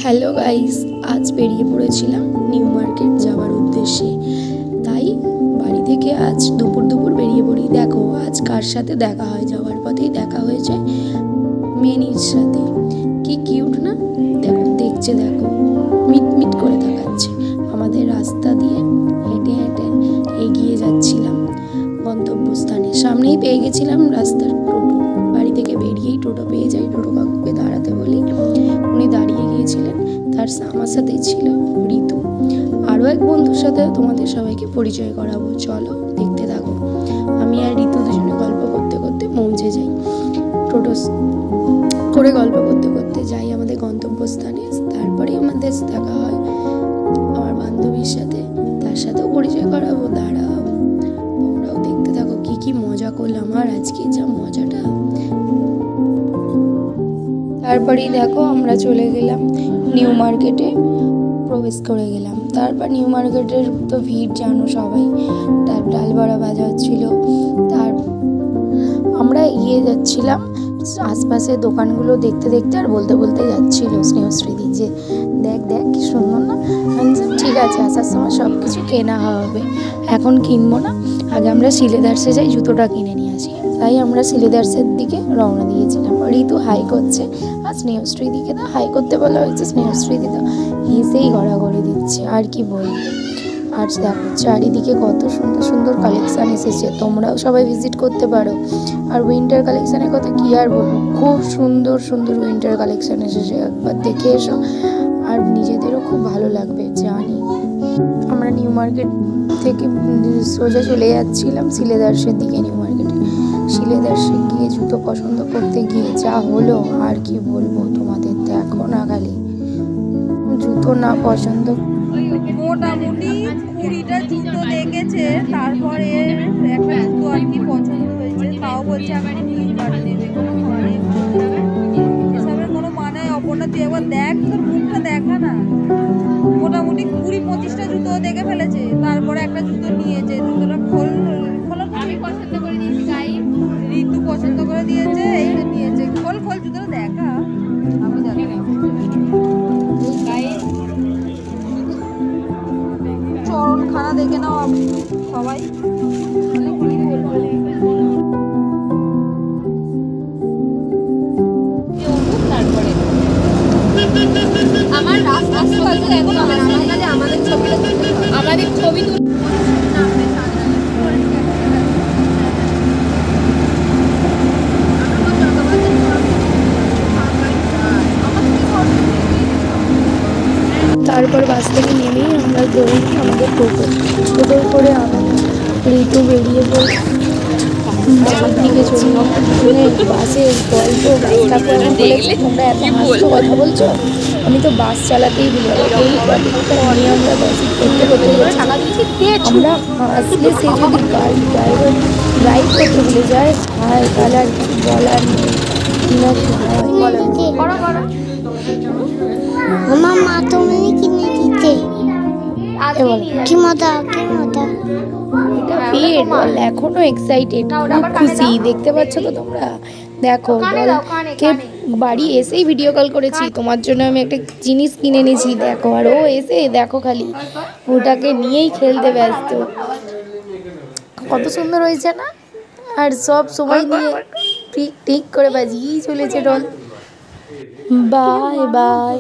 Hello guys, আজ বেরিয়ে পড়েছিলাম নিউ মার্কেট যাওয়ার উদ্দেশ্যে। তাই বাড়ি থেকে আজ দুপুর বেরিয়ে পড়ি। দেখো আজ কার সাথে দেখা হয়, যাওয়ার পথেই দেখা হয়েছে মেনির সাথে। কি কিউট না, দেখো মিট করে তাকাচ্ছে। আমাদের রাস্তা দিয়ে হেঁটে হেঁটে এগিয়ে যাচ্ছিলাম গন্তব্যস্থানে। সামনেই পেয়ে গেছিলাম রাস্তার টোটো। বাড়ি থেকে বেরিয়েই টোটো পেয়ে যাই, টোটো কাকুকে দাঁড়াতে বলি, উনি দাঁড়িয়ে গিয়েছিলেন। আমার সাথেই ছিল ঋতু। আরও এক বন্ধুর সাথে তোমাদের সবাইকে পরিচয় করাবো, চলো দেখতে থাকো। আমি আর ঋতু দুজনে গল্প করতে করতে পৌঁছে যাই। টোটো করে গল্প করতে করতে যাই আমাদের গন্তব্যস্থানে। তারপরে আমাদের দেখা হয় আমার বান্ধবীর সাথে, তার সাথেও পরিচয় করাবো। দাঁড়াও, তোমরাও দেখতে থাকো কি মজা করলাম। আর আজকে যা মজাটা। তারপরেই দেখো আমরা চলে গেলাম নিউ মার্কেটে, প্রবেশ করে গেলাম। তারপর নিউ মার্কেটের তো ভিড় জানো সবাই, ডাল বড়া ভাজা হচ্ছিল। তার আমরা এগিয়ে যাচ্ছিলাম আশপাশের দোকানগুলো দেখতে দেখতে, আর বলতে বলতে যাচ্ছিল স্নেহশ্রীদি যে দেখ কি সুন্দর না। ঠিক আছে, আসার সময় সব কিছু কেনা হবে, এখন কিনবো না, আগে আমরা সিলেদার্সে যাই, জুতোটা কিনে নিয়ে আসি। তাই আমরা সিলেদার্সের দিকে রওনা দিয়েছিলাম। ঋতু হাই করছে, আর স্নেহশ্রীদিকে তো হাই করতে বলা হয়েছে। স্নেহশ্রীদি তো হেসেই গড়াগড়ি দিচ্ছে, আর কি বলবো। আর দেখো চারিদিকে কত সুন্দর সুন্দর কালেকশান এসেছে, তোমরাও সবাই ভিজিট করতে পারো। আর উইন্টার কালেকশানের কথা কি আর বলবো, খুব সুন্দর সুন্দর উইন্টার কালেকশান এসেছে, একবার দেখে এসো, আর নিজেদেরও খুব ভালো লাগবে জানি। আমরা নিউ মার্কেট থেকে সোজা চলে যাচ্ছিলাম সিলেদার্সের দিকে। নিউ মার্কেটে সিলেদার্সে গিয়ে জুতো পছন্দ করতে গিয়ে যা হলো, আর কি বলবো তোমাদের, দেখো না খালি জুতো না পছন্দ। মোটামুটি 20টা জুতো দেখেছে, তারপরে একটা জুতো আর কি পছন্দ হয়েছে, তাও বলছে আমার তিনবার নেবে। এসবের কোনো মানে অপনা, তুই একবার দেখ, তোর মুখটা দেখা না। মোটামুটি 20-25টা জুতো দেখে ফেলেছে, তারপরে একটা জুতো নিয়েছে। জুতোটা খোলা আমি পছন্দ করে দিয়েছি, ঋতু পছন্দ করে দিয়েছে, এইটা নিয়েছে। খোল জুতোটা দেখা, আমি জানি চরণ খানা দেখে নাও সবাই। আমার আমাদের ছবি তারপর বাস থেকে নেমেই আমরা ধরে নিই আমাদের টোটো করে আমি ঋতু বেরিয়ে পড়ি বাড়ির দিকে চলে। বাসের গল্প, তারপর আমি বলেছি তোমরা এত হাসতে কথা বলছো, আমি তো বাস চালাতেই ভুলে যাই। এই টপিকটা নিয়ে আমরা গসিপ করতে আমরা হাসলে সে যদি গাড়ি ড্রাইভ করতে ভুলে যায়, হায় তাহলে আর কিছু বলার নেই। আমার মা তুমি কিনে দিতে কি মজা এখনো এক্সাইটেড, খুশি। দেখতে পাচ্ছ তো তোমরা, দেখো কে বাড়ি এসেই ভিডিও কল করেছি, তোমার জন্য আমি একটা জিনিস কিনে এনেছি দেখো। আর ও এসে দেখো খালি ওটাকে নিয়েই খেলতে ব্যস্ত। কত সুন্দর হয়েছে না, আর সব সময় নিয়ে ঠিক করে বাজিয়েই চলেছে ডল। Bye bye.